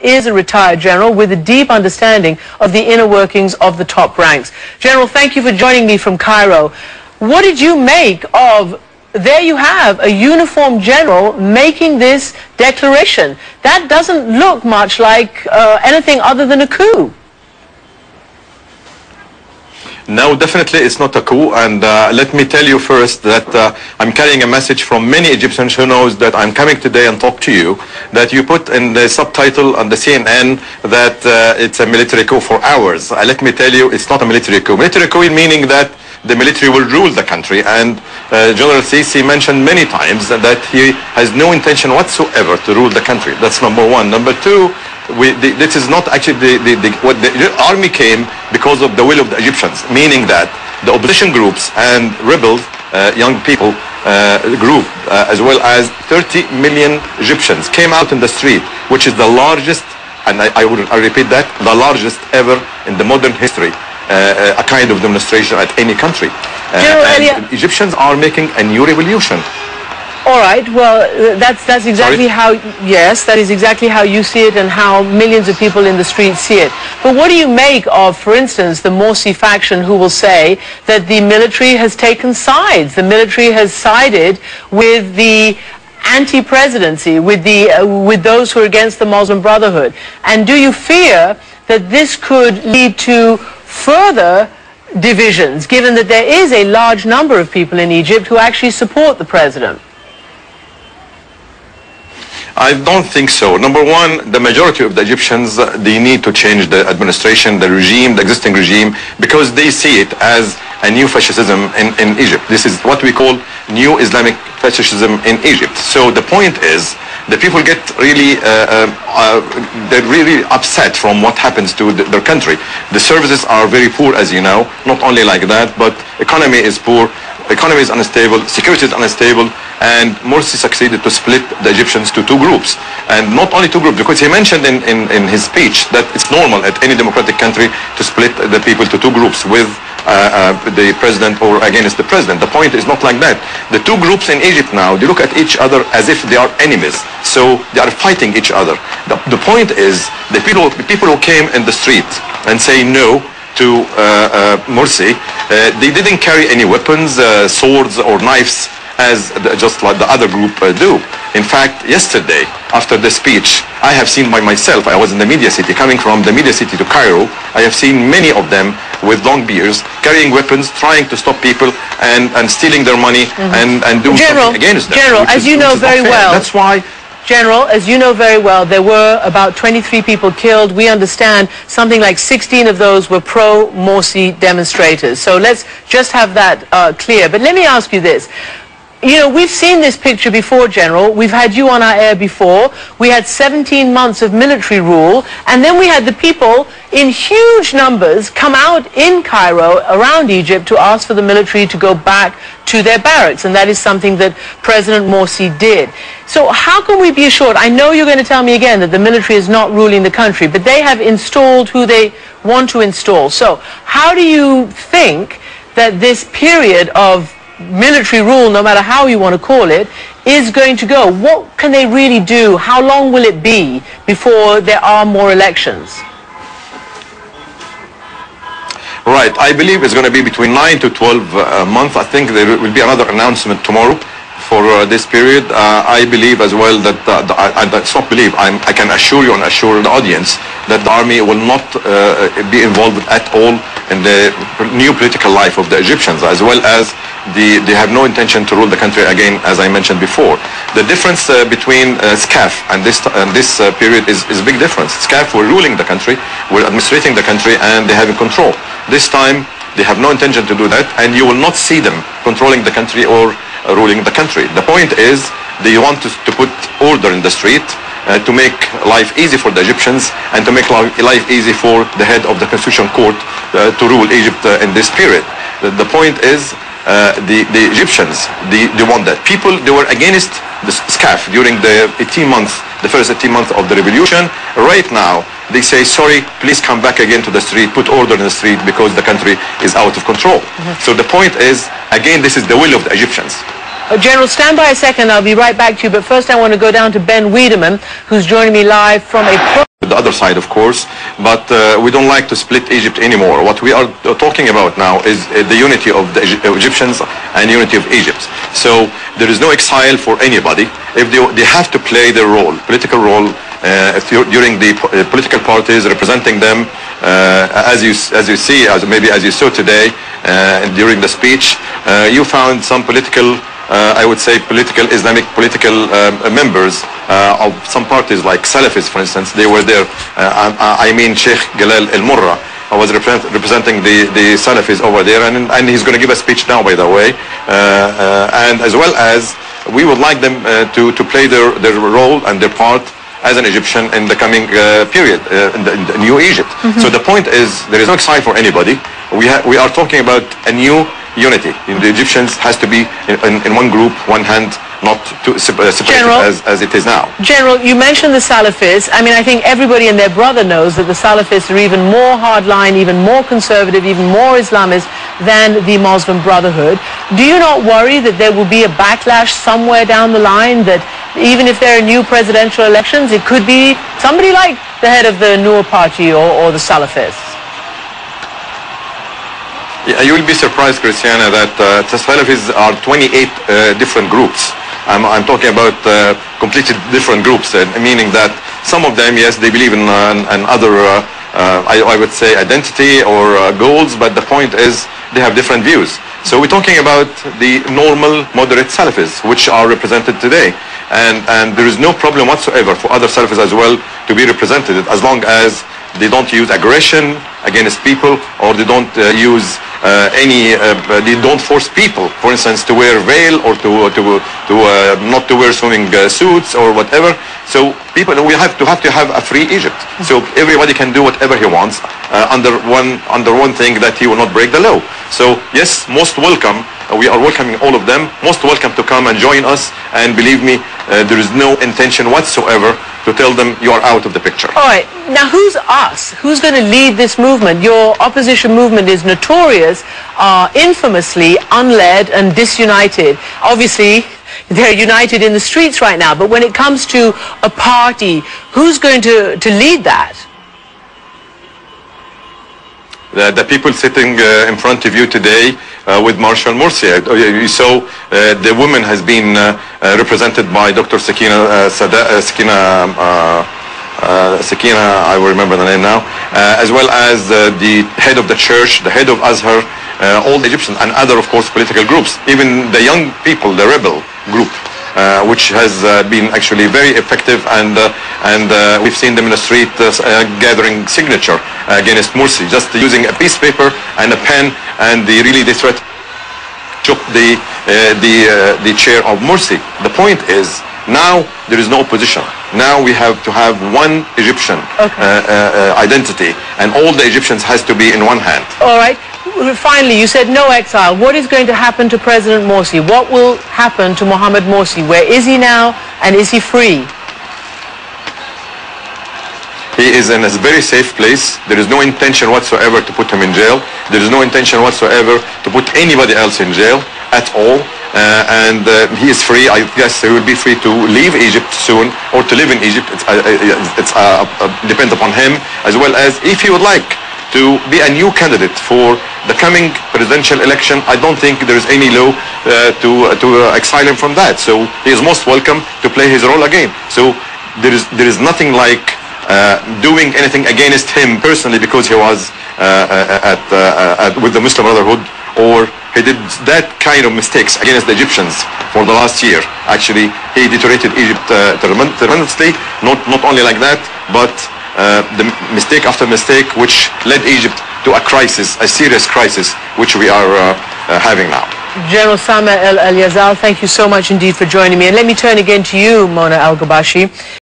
is a retired general with a deep understanding of the inner workings of the top ranks. General, thank you for joining me from Cairo. What did you make of, there you have a uniformed general making this declaration? That doesn't look much like anything other than a coup. No, definitely it's not a coup, and let me tell you first that I'm carrying a message from many Egyptians who knows that I'm coming today and talk to you, that you put in the subtitle on the CNN that it's a military coup for hours. Let me tell you, it's not a military coup. Military coup meaning that the military will rule the country, and General Sisi mentioned many times that he has no intention whatsoever to rule the country. That's number one. Number two, this is not actually what the army came because of the will of the Egyptians, meaning that the opposition groups and rebels, young people group, as well as 30 million Egyptians came out in the street, which is the largest, and I repeat that, the largest ever in the modern history, a kind of demonstration at any country. And Egyptians are making a new revolution. All right, well, that's exactly how, yes, that is exactly how you see it and how millions of people in the streets see it. But what do you make of, for instance, the Morsi faction who will say that the military has taken sides? The military has sided with the anti-presidency, with those who are against the Muslim Brotherhood. And do you fear that this could lead to further divisions, given that there is a large number of people in Egypt who actually support the president? I don't think so. Number one, the majority of the Egyptians, they need to change the administration, the regime, the existing regime, because they see it as a new fascism in Egypt. This is what we call new Islamic fascism in Egypt. So the point is, the people get really, they're really upset from what happens to their country. The services are very poor, as you know, not only like that, but economy is poor, economy is unstable, security is unstable, and Morsi succeeded to split the Egyptians to two groups. And not only two groups, because he mentioned in his speech that it's normal at any democratic country to split the people to two groups with the president or against the president. The point is not like that. The two groups in Egypt now, they look at each other as if they are enemies. So they are fighting each other. The point is the people who came in the street and say no to Morsi, they didn't carry any weapons, swords or knives, as just like the other group do. In fact, yesterday, after the speech, I have seen by myself, I was in the media city, coming from the media city to Cairo, I have seen many of them with long beards, carrying weapons, trying to stop people and stealing their money and doing something against them. General, as you know very well, that's why. General, as you know very well, there were about 23 people killed. We understand something like 16 of those were pro-Morsi demonstrators. So let's just have that clear. But let me ask you this. You know, we've seen this picture before, General. We've had you on our air before. We had 17 months of military rule, and then we had the people in huge numbers come out in Cairo, around Egypt, to ask for the military to go back to their barracks, and that is something that President Morsi did. So how can we be assured? I know you're going to tell me again that the military is not ruling the country, but they have installed who they want to install. So how do you think that this period of military rule, no matter how you want to call it, is going to go? What can they really do? How long will it be before there are more elections? Right, I believe it's going to be between 9 to 12 months. I think there will be another announcement tomorrow for this period. I believe as well that, that's not believe, I can assure you and assure the audience that the army will not be involved at all in the new political life of the Egyptians, as well as they have no intention to rule the country again, as I mentioned before. The difference between SCAF and this period is a big difference. SCAF were ruling the country, were administrating the country, and they have control. This time, they have no intention to do that, and you will not see them controlling the country or ruling the country. The point is, they want to put order in the street, to make life easy for the Egyptians and to make life easy for the head of the Constitutional Court to rule Egypt in this period. The point is, the Egyptians, they want that. People, they were against the SCAF during the 18 months, the first 18 months of the revolution. Right now, they say, sorry, please come back again to the street, put order in the street because the country is out of control. So the point is, again, this is the will of the Egyptians. General, stand by a second. I'll be right back to you. But first I want to go down to Ben Wiedemann, who's joining me live from the other side, of course, but we don't like to split Egypt anymore. What we are talking about now is the unity of the Egyptians and unity of Egypt. So there is no exile for anybody. If they have to play their role, political role, during the political parties, representing them, as you see, maybe as you saw today during the speech, you found some political, I would say, Islamic political members of some parties like Salafis, for instance. They were there. I mean Sheikh Galal al-Murra was representing the Salafis over there, and he's going to give a speech now, by the way. And as well as we would like them to play their role and their part as an Egyptian in the coming period, in the new Egypt. So the point is, there is no exile for anybody. We are talking about a new unity. The Egyptians has to be in one group, one hand, not to separated as it is now. General, you mentioned the Salafis. I mean, I think everybody and their brother knows that the Salafis are even more hardline, even more conservative, even more Islamist than the Muslim Brotherhood. Do you not worry that there will be a backlash somewhere down the line, that even if there are new presidential elections, it could be somebody like the head of the Noor party or the Salafists? Yeah, you will be surprised, Christiana, that the Salafis are 28 different groups. I'm talking about completely different groups, meaning that some of them, yes, they believe in other, I would say, identity or goals, but the point is they have different views. So we're talking about the normal, moderate Salafis, which are represented today. And there is no problem whatsoever for other Salafis as well to be represented, as long as they don't use aggression against people, or they don't use they don't force people, for instance, to wear veil or to not to wear swimming suits or whatever. So we have to have a free Egypt. So everybody can do whatever he wants under one thing, that he will not break the law. So yes, most welcome. We are welcoming all of them. Most welcome to come and join us. And believe me, there is no intention whatsoever to tell them you are out of the picture. All right. Now, who's us? Who's going to lead this movement? Your opposition movement is notorious, infamously unled and disunited. Obviously, they're united in the streets right now. But when it comes to a party, who's going to lead that? The people sitting in front of you today with Marshal Morsi. You saw the woman has been represented by Dr. Sakina, I will remember the name now, as well as the head of the church, the head of Azhar, all the Egyptians, and other, of course, political groups. Even the young people, the rebel group, which has been actually very effective, and we've seen them in the street gathering signature against Morsi, just using a piece of paper and a pen, and they threatened to chop the chair of Morsi. The point is, now there is no opposition. Now we have to have one Egyptian identity, and all the Egyptians has to be in one hand. All right. Finally, you said no exile. What is going to happen to President Morsi? What will happen to Mohamed Morsi? Where is he now, and is he free? He is in a very safe place. There is no intention whatsoever to put him in jail. There is no intention whatsoever to put anybody else in jail at all. And he is free. I guess he will be free to leave Egypt soon, or to live in Egypt. It's depends upon him, as well as if he would like to be a new candidate for the coming presidential election. I don't think there is any law to exile him from that. So he is most welcome to play his role again. So there is nothing like doing anything against him personally because he was with the Muslim Brotherhood, or he did that kind of mistakes against the Egyptians for the last year. Actually, he deteriorated Egypt tremendously. Not only like that, but the mistake after mistake, which led Egypt to a crisis, a serious crisis, which we are having now. General Sama El Yazal, thank you so much indeed for joining me. And let me turn again to you, Mona Al-Gabashi.